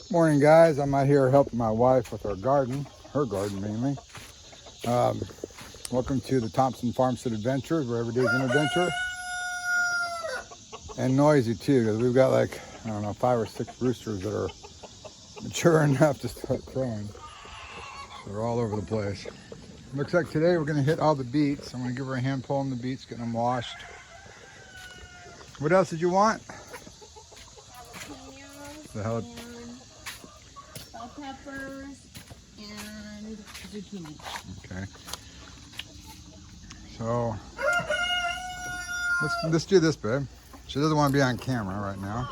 Morning, guys. I'm out here helping my wife with our garden, her garden mainly. Welcome to the Thompson Farmstead Adventures, where every day's an adventure. And noisy too, because we've got like, I don't know, 5 or 6 roosters that are mature enough to start crowing. They're all over the place. Looks like today we're going to hit all the beets. I'm going to give her a hand pulling the beets, getting them washed. What else did you want? The hell? Bell peppers and zucchini. Okay. So let's do this, babe. She doesn't want to be on camera right now.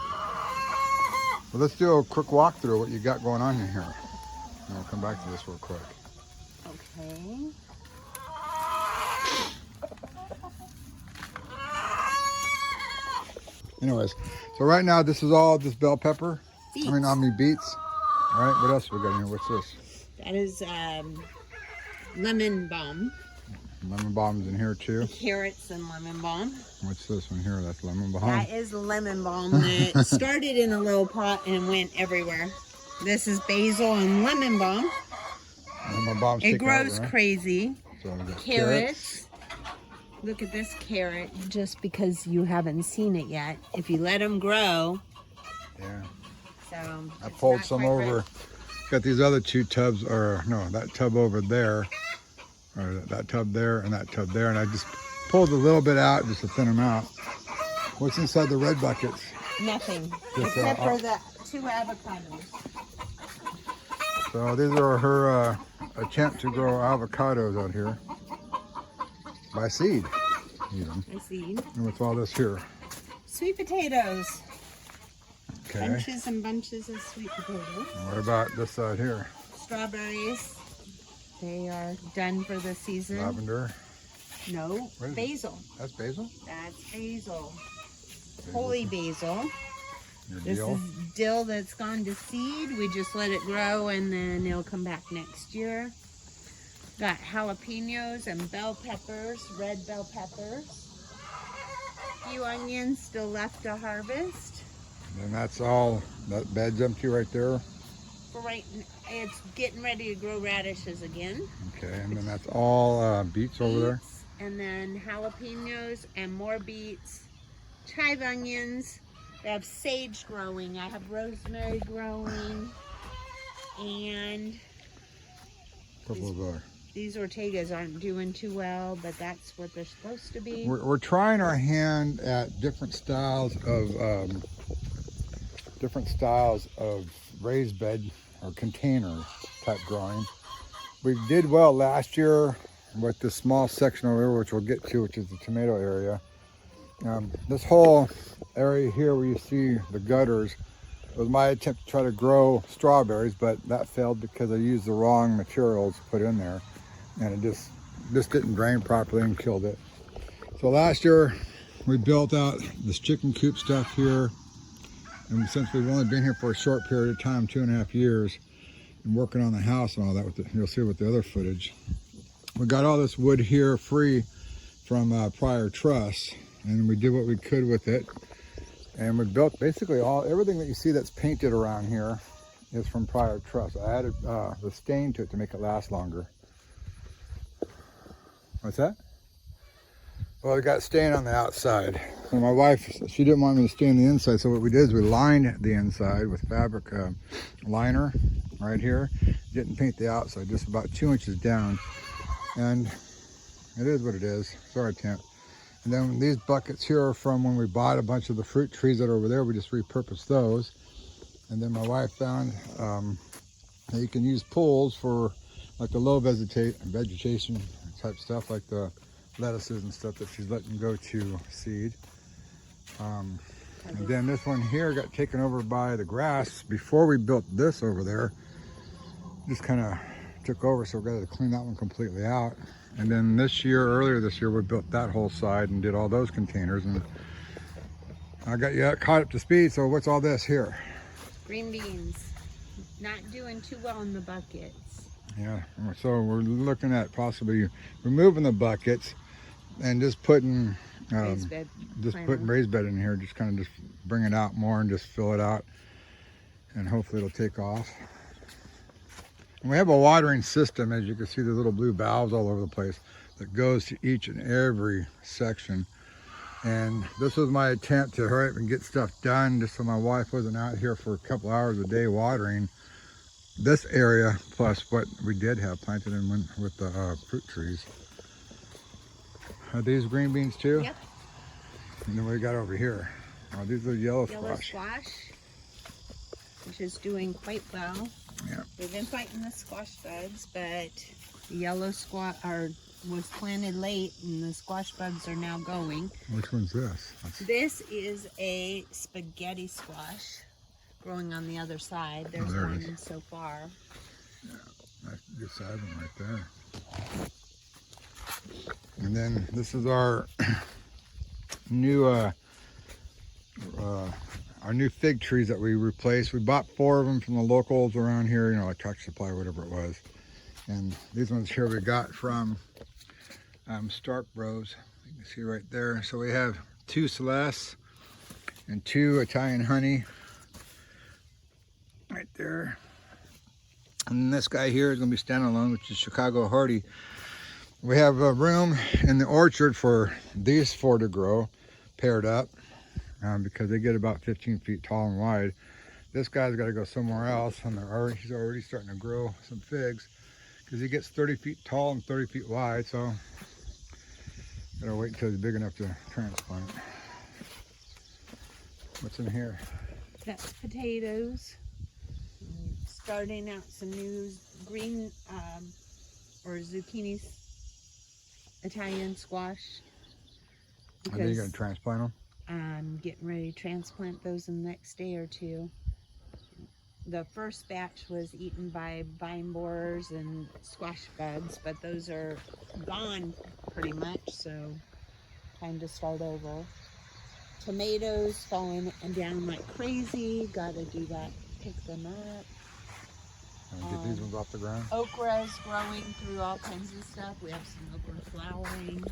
But let's do a quick walkthrough of what you got going on in here. And we'll come back to this real quick. Okay. Anyways, so right now this is all just bell pepper. Beets. Beets. All right, what else we got in here? What's this? That is lemon balm. Lemon balm's in here too. Carrots and lemon balm. What's this one here? That's lemon balm. That is lemon balm that started in a little pot and went everywhere. This is basil and lemon balm. Lemon balm's It sticking out, grows right? crazy. So we got Carrots. Look at this carrot, just because you haven't seen it yet. If you let them grow. Yeah. So I pulled some over. Got these other 2 tubs, or no, that tub over there, or that tub there, and that tub there, and I just pulled a little bit out just to thin them out. What's inside the red buckets? Nothing, Just, except for the 2 avocados. So these are her attempt to grow avocados out here by seed, even. I see. And what's all this here? Sweet potatoes. Okay. Bunches and bunches of sweet potatoes. And what about this side here? Strawberries. They are done for the season. Lavender. No, What is basil. That's basil? That's basil. Holy basil. Your This deal? is dill that's gone to seed. We just let it grow and then it'll come back next year. Got jalapenos and bell peppers, red bell peppers. A few onions still left to harvest. And that's all, that bed's empty right there. For right, it's getting ready to grow radishes again. Okay, and then that's all beets over there. Beets, and then jalapenos and more beets. Chive onions. I have sage growing. I have rosemary growing. And Couple of these Ortegas aren't doing too well, but that's what they're supposed to be. We're trying our hand at different styles of raised bed or container type growing. We did well last year with this small section over here, which we'll get to, which is the tomato area. This whole area here where you see the gutters was my attempt to try to grow strawberries, but that failed because I used the wrong materials to put in there, and it just didn't drain properly and killed it. So last year we built out this chicken coop stuff here, and since we've only been here for a short period of time, 2.5 years, and working on the house and all that, you'll see with the other footage, we got all this wood here free from prior truss, and we did what we could with it, and we built basically everything that you see that's painted around here is from prior truss. I added the stain to it to make it last longer. What's that? Well, it got stain on the outside. So my wife, she didn't want me to stain the inside, so what we did is we lined the inside with fabric liner right here. Didn't paint the outside, just about 2 inches down. And it is what it is. It's our attempt. And then these buckets here are from when we bought a bunch of the fruit trees that are over there. We just repurposed those. And then my wife found that you can use pools for like the low vegetation type stuff, like the lettuces and stuff that she's letting go to seed. And then this one here got taken over by the grass before we built this over there. Just kind of took over, so we got to clean that one completely out. And then earlier this year, we built that whole side and did all those containers. And I got you caught up to speed. So what's all this here? Green beans. Not doing too well in the buckets. Yeah, so we're looking at possibly removing the buckets and just putting Raised bed just planter. putting raised bed in here, just kind of just bring it out more and just fill it out. and hopefully it'll take off. And we have a watering system, as you can see, the little blue valves all over the place that goes to each and every section. And this was my attempt to hurry up and get stuff done just so my wife wasn't out here for a couple hours a day watering this area, plus what we did have planted in with the fruit trees. Are these green beans too? Yep. And then what we got over here? Oh, these are yellow Squash, squash. which is doing quite well. Yeah. We've been fighting the squash bugs, but the yellow squash was planted late, and the squash bugs are now going. Which one's this? This is a spaghetti squash growing on the other side. There's there it one is. so far. Yeah, that's a good size one right there. And then this is our new our new fig trees that we replaced. We bought 4 of them from the locals around here, you know, like Tractor Supply or whatever it was. And these ones here we got from Stark Bros. You can see right there. So we have 2 Celeste and 2 Italian Honey right there. And this guy here is going to be standalone, which is Chicago Hardy. We have room in the orchard for these 4 to grow paired up because they get about 15 feet tall and wide. This guy's got to go somewhere else, and he's already starting to grow some figs because he gets 30 feet tall and 30 feet wide, so gotta wait until he's big enough to transplant. What's in here? That's potatoes. Starting out some new green or zucchini Italian squash. Are you gonna transplant them? I'm getting ready to transplant those in the next day or 2. The first batch was eaten by vine borers and squash bugs, but those are gone pretty much, so time to start over. Tomatoes falling down like crazy, gotta do that, pick them up. And get these ones off the ground. Okra is growing through all kinds of stuff. We have some okra flowering.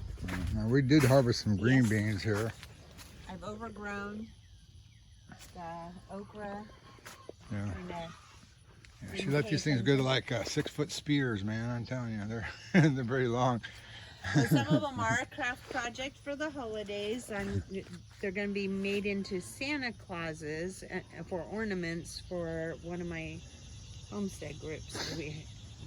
Now we did harvest some green Yes. beans here. I've overgrown the okra. Yeah. And, Yeah, she let these things go to like 6-foot spears, man. I'm telling you, they're they're very long. so some of them are a craft project for the holidays. They're going to be made into Santa Clauses for ornaments for one of my homestead groups.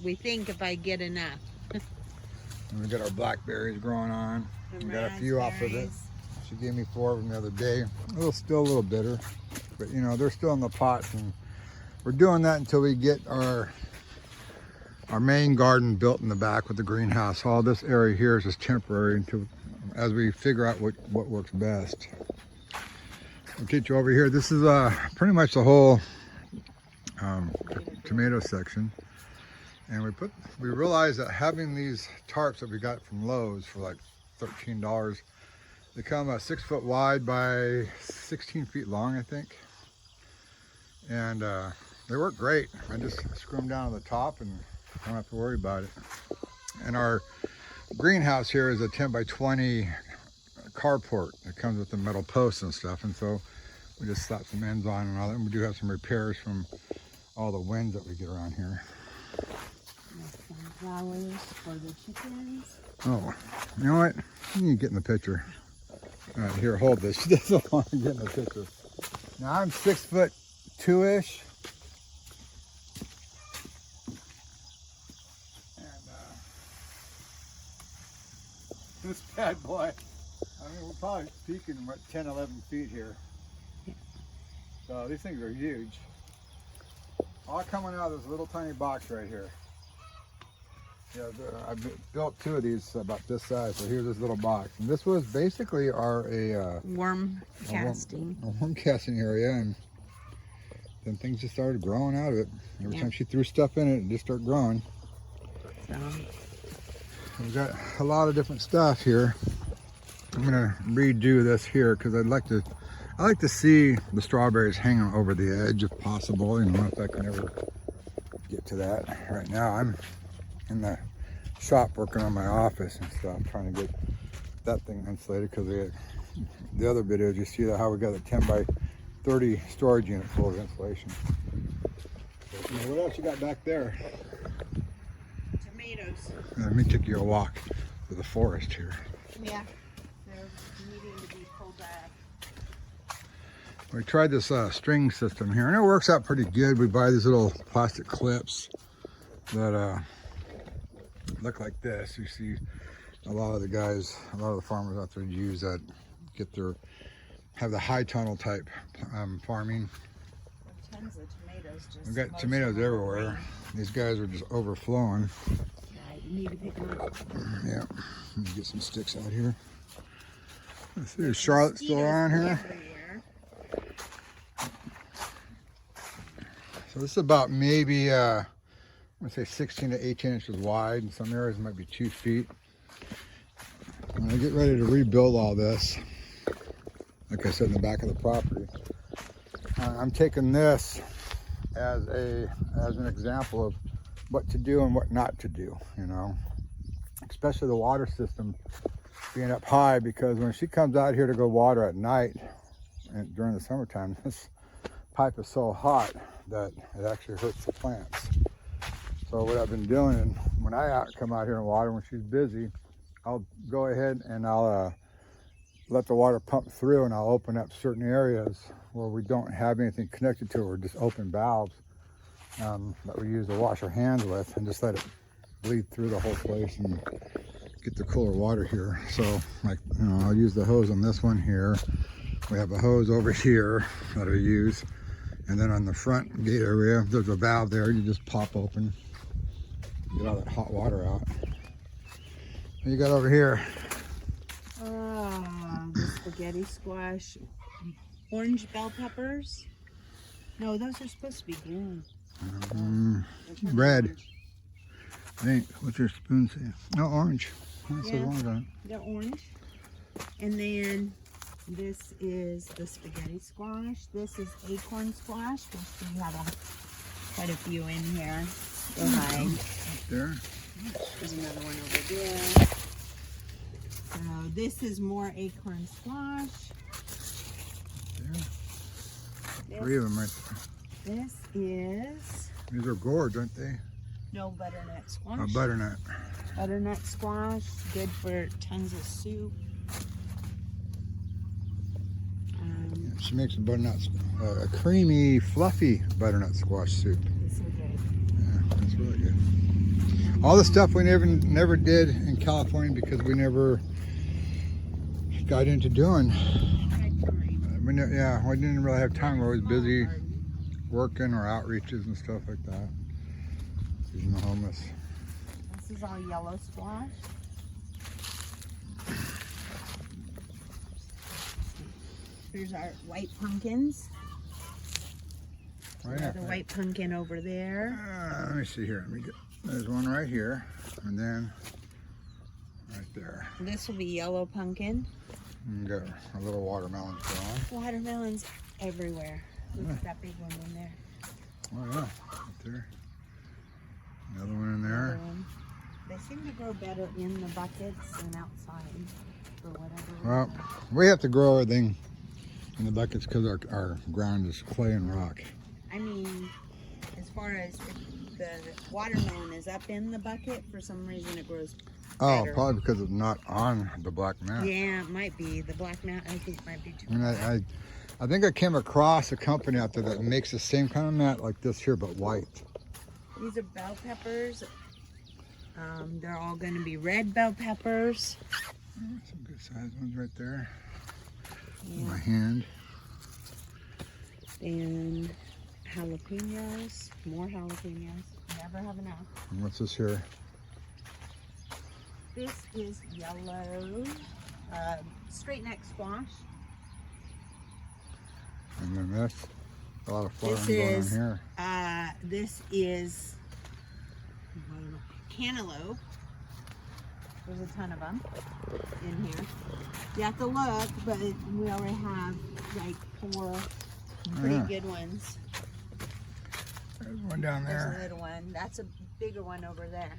We think if I get enough. And we got our blackberries growing on. Some We got a few off of it. raspberries. She gave me 4 of them the other day. Still a little bitter, but you know they're still in the pots, and we're doing that until we get our main garden built in the back with the greenhouse. All this area here is just temporary until as we figure out what works best. I'll get you over here. This is pretty much the whole tomato section, and we realized that having these tarps that we got from Lowe's for like $13, they come 6 foot wide by 16 feet long, I think, and they work great. I just screw them down to the top and don't have to worry about it. And our greenhouse here is a 10 by 20 carport that comes with the metal posts and stuff, and so we just slap some ends on and all that. And we do have some repairs from all the winds that we get around here. Some flowers for the chickens. Oh, you know what? You can get in the picture. All right, here, hold this. She doesn't want to get in the picture. Now I'm 6'2" and this bad boy, I mean, we're probably peaking what 10, 11 feet here. So these things are huge. All coming out of this little tiny box right here. Yeah, I built 2 of these about this size. So here's this little box, and this was basically our Worm casting. a worm casting area, and then things just started growing out of it. Every time she threw stuff in it, it just started growing. So We've got a lot of different stuff here. I'm gonna redo this here because I like to see the strawberries hanging over the edge if possible. You know, if I can ever get to that. Right now I'm in the shop working on my office and stuff, trying to get that thing insulated because the other videos you see how we got a 10 by 30 storage unit full of insulation. Now, what else you got back there? Tomatoes. Let me take you a walk through the forest here. Yeah. They're needing to be pulled back. We tried this string system here, and it works out pretty good. We buy these little plastic clips that look like this. You see a lot of the farmers out there use that, have the high tunnel type farming. Tons of tomatoes. We've got tomatoes everywhere. These guys are just overflowing. Yeah, you need to pick them up. Yeah, let me get some sticks out here. Let's see, is Charlotte still around here? Everywhere. So this is about maybe, I'm gonna say 16 to 18 inches wide. In some areas it might be 2 feet. When I get ready to rebuild all this, like I said, in the back of the property, I'm taking this as an example of what to do and what not to do, you know, especially the water system being up high, because when she comes out here to go water at night and during the summertime, this pipe is so hot that it actually hurts the plants. So what I've been doing, when I come out here and water when she's busy, I'll go ahead and I'll let the water pump through, and I'll open up certain areas where we don't have anything connected to it, or just open valves that we use to wash our hands with, and just let it bleed through the whole place and get the cooler water here. So, like, you know, I'll use the hose on this one here. We have a hose over here that I use, and then on the front gate area, there's a valve there. You just pop open, get all that hot water out. What you got over here? The spaghetti squash. Orange bell peppers. No, those are supposed to be green. Red. Orange. I think, what's your spoon say? No, orange. That's the Yeah. orange on it. They're orange. And then this is the spaghetti squash. This is acorn squash. We have quite a few in here. They're high. Right there. There's another one over there. So this is more acorn squash. There. 3 of them right there. This is These are gourds, aren't they? no butternut squash. A butternut. Butternut squash, good for tons of soup. She makes a butternut, a creamy, fluffy butternut squash soup. It's so good. Yeah, that's really good. All the stuff we never did in California because we never got into doing. We didn't really have time. We're always busy working or outreaches and stuff like that. Feeding the homeless. This is all yellow squash. Here's our white pumpkins. Another white pumpkin over there. Let me see here. There's one right here, and then right there. This will be yellow pumpkin. And got a little watermelon growing. Watermelons everywhere. Look at that big one in there. Oh yeah, right there. Another one in there. They seem to grow better in the buckets than outside for whatever reason. Well, we have to grow everything in the buckets because our ground is clay and rock. I mean, as far as if the watermelon is up in the bucket, for some reason it grows better. Probably because it's not on the black mat. Yeah, it might be. The black mat, I think, might be too. And I think I came across a company out there that makes the same kind of mat like this here, but white. These are bell peppers. They're all going to be red bell peppers. Some good sized ones right there. Yeah. My hand. And jalapenos. More jalapenos. Never have enough. And what's this here? This is yellow straight neck squash. And then this. A lot of flowering This going is on here. This is cantaloupe. There's a ton of them in here. You have to look, but we already have like 4 pretty good ones. There's one down There's a there. little one. That's a bigger one over there.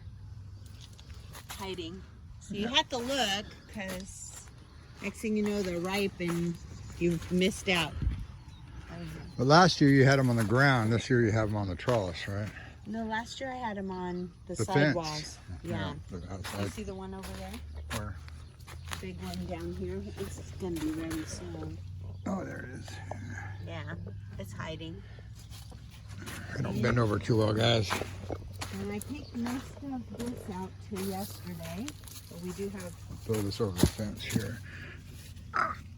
Hiding. So you have to look, because next thing you know they're ripe and you've missed out. But last year you had them on the ground. This year you have them on the trellis, right? No, last year I had them on the The sidewalls. fence. Yeah. The You outside. see the one over there? Where? Big one down here. It's gonna be ready soon. Oh, there it is. Yeah, it's hiding. I don't bend over too well, guys. And I picked most of this out till yesterday, but we do have Throw this over the fence here.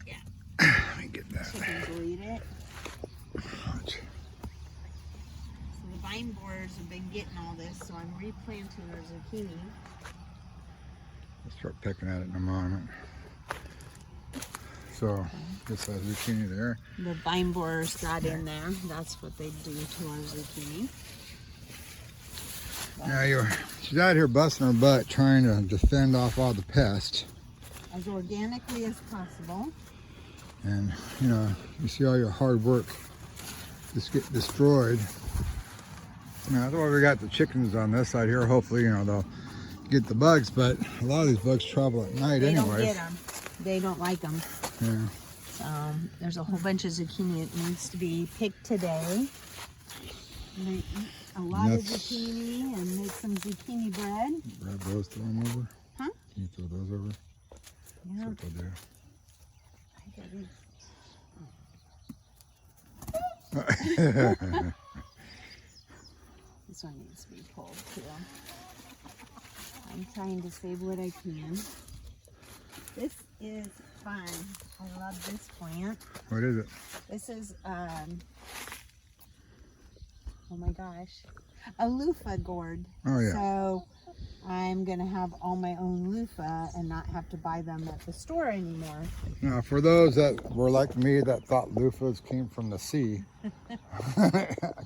Yeah. Let me get that. chickens will eat it. Watch. So the vine borers have been getting all this, so I'm replanting our zucchini. I'll start pecking at it in a moment. So, this zucchini there. The vine borers got in there. That's what they do to our zucchini. Now she's out here busting her butt trying to defend off all the pests. As organically as possible. And, you know, you see all your hard work just get destroyed. Now, that's why we got the chickens on this side here. Hopefully, you know, they'll get the bugs, but a lot of these bugs travel at night They anyway. don't get them. They don't like them. Yeah. So there's a whole bunch of zucchini that needs to be picked today. And I eat a lot of zucchini and make some zucchini bread. Grab those, throw them over. Huh? Can you throw those over? Yeah. That's what they'll do. This one needs to be pulled too. I'm trying to save what I can. This is fun. I love this plant. What is it? This is, oh my gosh, a loofah gourd. Oh, yeah. So I'm going to have all my own loofah and not have to buy them at the store anymore. Now, for those that were like me that thought loofahs came from the sea,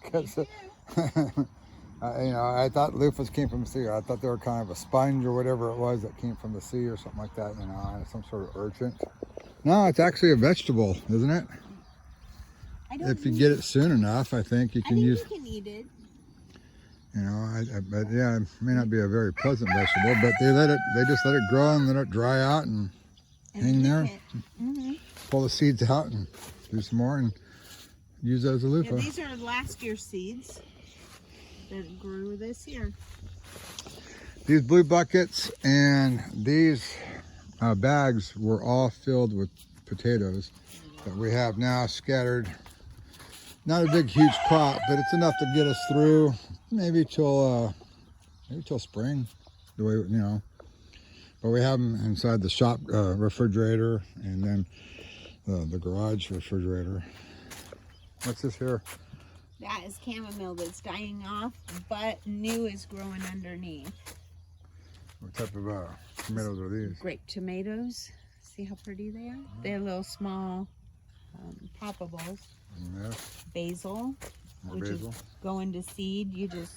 because you know, I thought loofahs came from the sea. I thought they were kind of a sponge or whatever it was that came from the sea or something like that, you know, some sort of urchin. No, it's actually a vegetable, isn't it? If you get it soon enough, I think you can use. You can eat it. You know, but yeah, it may not be a very pleasant vegetable, but they just let it grow and let it dry out and hang there. Pull the seeds out and do some more and use those as a loofah. Yeah, these are last year's seeds that grew this year. These blue buckets and these bags were all filled with potatoes that we have now scattered. Not a big, huge crop, but it's enough to get us through maybe till spring, the way, you know. But we have them inside the shop refrigerator and then the garage refrigerator. What's this here? That is chamomile that's dying off, but new is growing underneath. What type of tomatoes are these? Grape tomatoes. See how pretty they are? They're little small poppables. Yeah. Basil. More basil. Go into seed. I just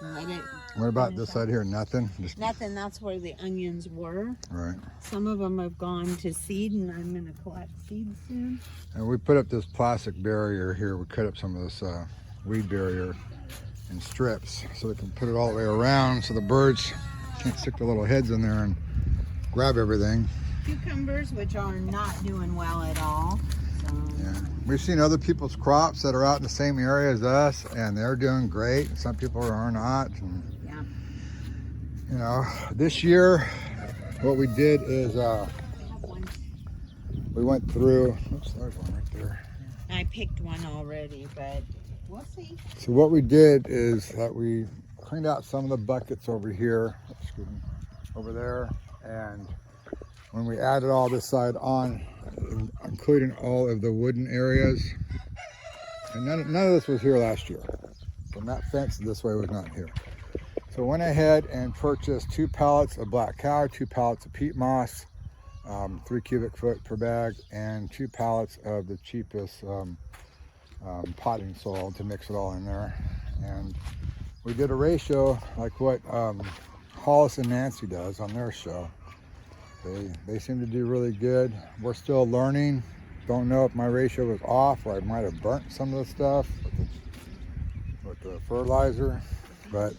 let it. What about this side here? Nothing? Just nothing. That's where the onions were. Right. Some of them have gone to seed, and I'm going to collect seeds soon. And we put up this plastic barrier here. We cut up some of this weed barrier in strips so we can put it all the way around so the birds can't stick their little heads in there and grab everything. Cucumbers, which are not doing well at all. So. Yeah, we've seen other people's crops that are out in the same area as us, and they're doing great. Some people are not. And, yeah. You know, this year, what we did is we went through. Oops, there's one right there. I picked one already, but we'll see. So what we did is that we cleaned out some of the buckets over here, excuse me, over there, and when we added all this side on, including all of the wooden areas, and none of this was here last year. From that fence this way was not here. So I went ahead and purchased 2 pallets of black cow, 2 pallets of peat moss, 3 cubic foot per bag, and 2 pallets of the cheapest potting soil to mix it all in there. And we did a ratio like what Hollis and Nancy does on their show. They seem to do really good. We're still learning. Don't know if my ratio was off or I might have burnt some of the stuff with the fertilizer, but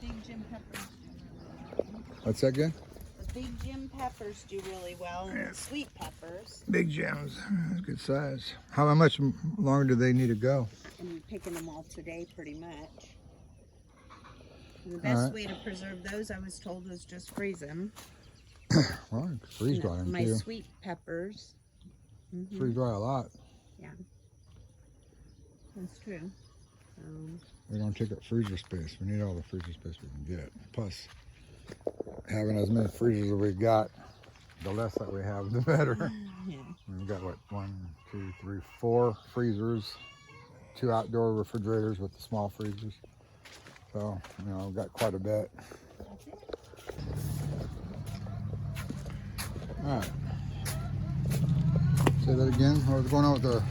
Big Jim peppers. what's that again? The big Jim peppers do really well, and Yeah. sweet peppers. Big gems, that's good size. How much longer do they need to go? I'm picking them all today, pretty much. And the All best right. way to preserve those, I was told, was just freeze them. Well, you can freeze dry them My too. sweet peppers. Freeze dry a lot. Yeah, that's true. We don't take up freezer space. We need all the freezer space we can get. Plus, having as many freezers as we got, the less that we have, the better. Yeah. We've got what, 1, 2, 3, 4 freezers, 2 outdoor refrigerators with the small freezers. So, you know, we've got quite a bit. All right. Say that again. What was going on with the...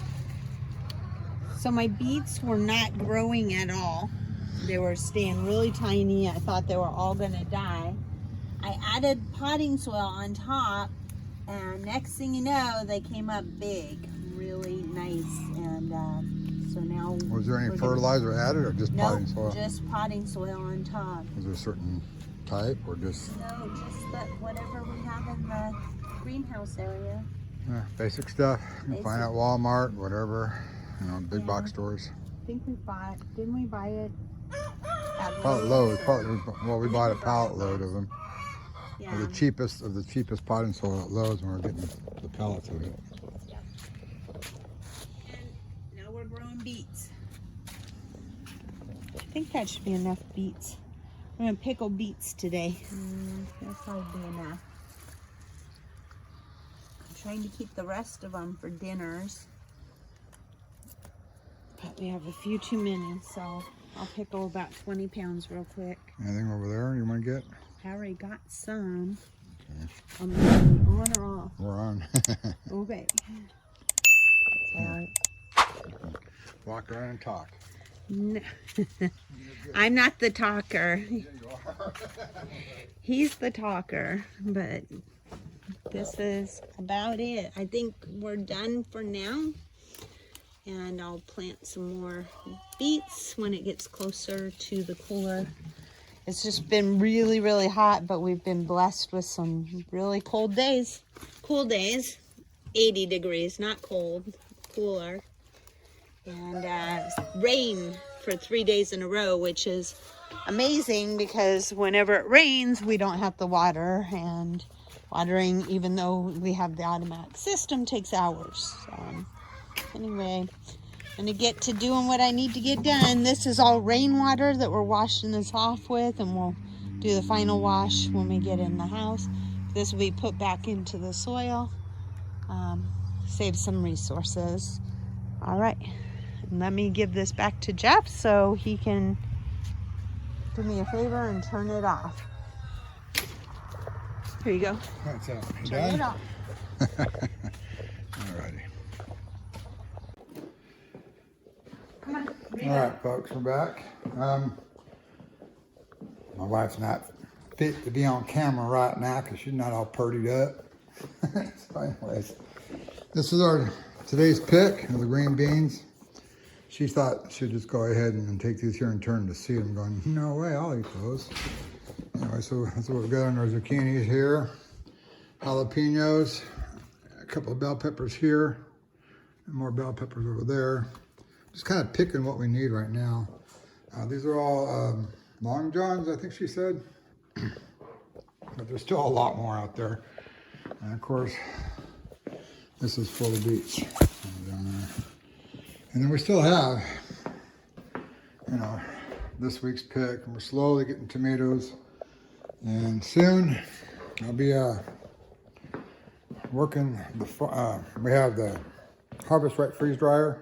So my beets were not growing at all. They were staying really tiny. I thought they were all gonna die. I added potting soil on top, and next thing you know, they came up big, really nice. And so now... Was there any fertilizer added or just potting soil? No, just potting soil on top. Was there a certain type or just... No, just whatever we have in the greenhouse area. basic stuff. You can find out Walmart, whatever, you know, big box stores. I think we bought, didn't we buy it at Pallet load. Well, we bought a pallet load of them. Yeah. Of the cheapest potting soil at Lowe's when we were getting the pallets of it. Yep. And now we're growing beets. I think that should be enough beets. I'm gonna pickle beets today. That'll probably be enough. I'm trying to keep the rest of them for dinners. But we have a few too many, so I'll pickle about 20 pounds real quick. Anything over there you want to get? I already got some. Okay. I'm on or off? We're on. Okay. So, Walk around and talk. no. I'm not the talker. Yeah, you are. He's the talker, but this is about it. I think we're done for now. And I'll plant some more beets when it gets closer to the cooler. It's just been really, really hot, but we've been blessed with some really cold days. Cool days. 80 degrees, not cold, cooler. And rain for 3 days in a row, which is amazing because whenever it rains, we don't have to water. And watering, even though we have the automatic system, takes hours. So, anyway, I'm gonna get to doing what I need to get done. This is all rainwater that we're washing this off with, and we'll do the final wash when we get in the house. This will be put back into the soil, save some resources. All right, and let me give this back to Jeff so he can do me a favor and turn it off. Here you go. That's it. You Turn it done? off. Alrighty. Come on. All right, folks, we're back. My wife's not fit to be on camera right now because she's not all purdied up. So anyways, this is our today's pick of the green beans. She thought she'd just go ahead and take these here and turn them to seed. I'm going, no way, I'll eat those. Anyway, so that's what we've got on our zucchinis here. Jalapenos, a couple of bell peppers here, and more bell peppers over there. Just kind of picking what we need right now. These are all long johns, I think she said. But there's still a lot more out there. And of course, this is full of beets down there. And then we still have, you know, this week's pick. And we're slowly getting tomatoes. And soon, I'll be working, we have the Harvest Right freeze dryer.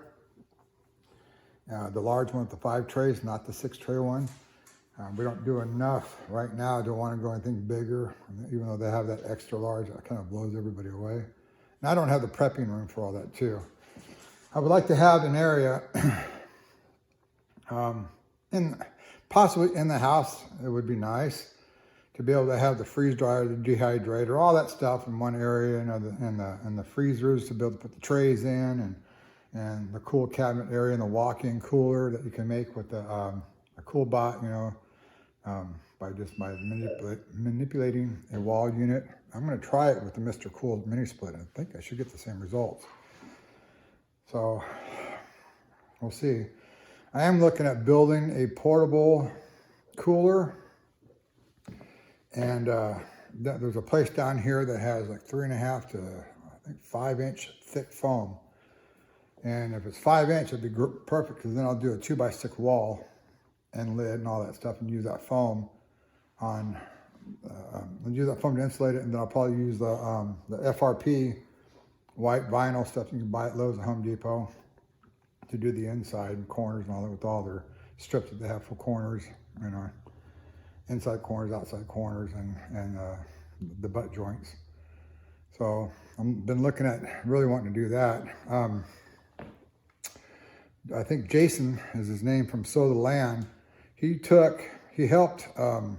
The large one with the 5 trays, not the 6 tray one. We don't do enough right now. I don't want to go anything bigger, even though they have that extra large. That kind of blows everybody away. And I don't have the prepping room for all that too. I would like to have an area, possibly in the house. It would be nice to be able to have the freeze dryer, the dehydrator, all that stuff in one area, and the freezers to be able to put the trays in, and the cool cabinet area and the walk-in cooler that you can make with the a cool bot, you know, by manipulating a wall unit. I'm going to try it with the Mr. Cool mini split. I think I should get the same results. So we'll see. I am looking at building a portable cooler, and there's a place down here that has like 3.5 to I think 5-inch thick foam. And if it's 5-inch, it'd be perfect, because then I'll do a 2x6 wall and lid and all that stuff, and use that foam on. Use that foam to insulate it, and then I'll probably use the FRP white vinyl stuff you can buy at Lowe's and Home Depot to do the inside and corners and all that, with all their strips that they have for corners, you know, inside corners, outside corners, and the butt joints. So I've been looking at really wanting to do that. I think Jason is his name, from Sow the Land. He helped, oh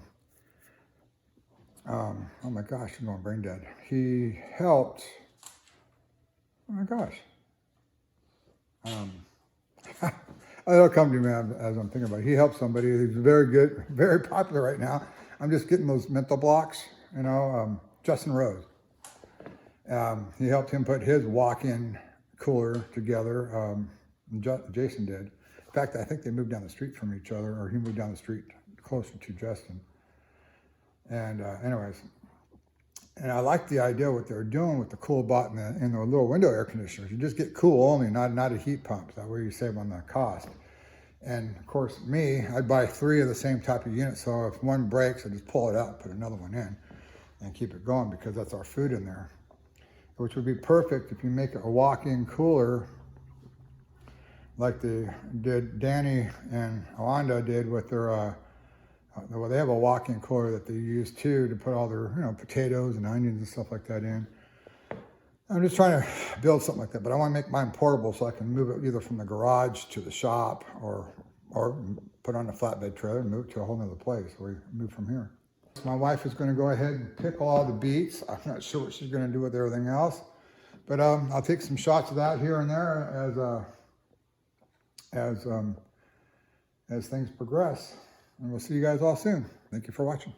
my gosh, I'm going brain dead. He helped, oh my gosh. It'll come to me as I'm thinking about it. He helped somebody who's very good, very popular right now. I'm just getting those mental blocks, you know, Justin Rose. He helped him put his walk-in cooler together. Jason did. In fact, I think they moved down the street from each other, or he moved down the street closer to Justin. And anyways, and I like the idea what they're doing with the CoolBot and the little window air conditioners. You just get cool only, not a heat pump. That way you save on the cost. And of course, I'd buy 3 of the same type of unit. So if one breaks, I just pull it out and put another one in and keep it going, because that's our food in there. Which would be perfect if you make a walk-in cooler like Danny and Alonda did with their, well, they have a walk-in cooler that they use too to put all their, you know, potatoes and onions and stuff like that in. I'm just trying to build something like that, but I want to make mine portable so I can move it either from the garage to the shop, or put on a flatbed trailer and move it to a whole nother place where we move from here. My wife is going to go ahead and pickle all the beets. I'm not sure what she's going to do with everything else, but I'll take some shots of that here and there as things progress. And we'll see you guys all soon. Thank you for watching.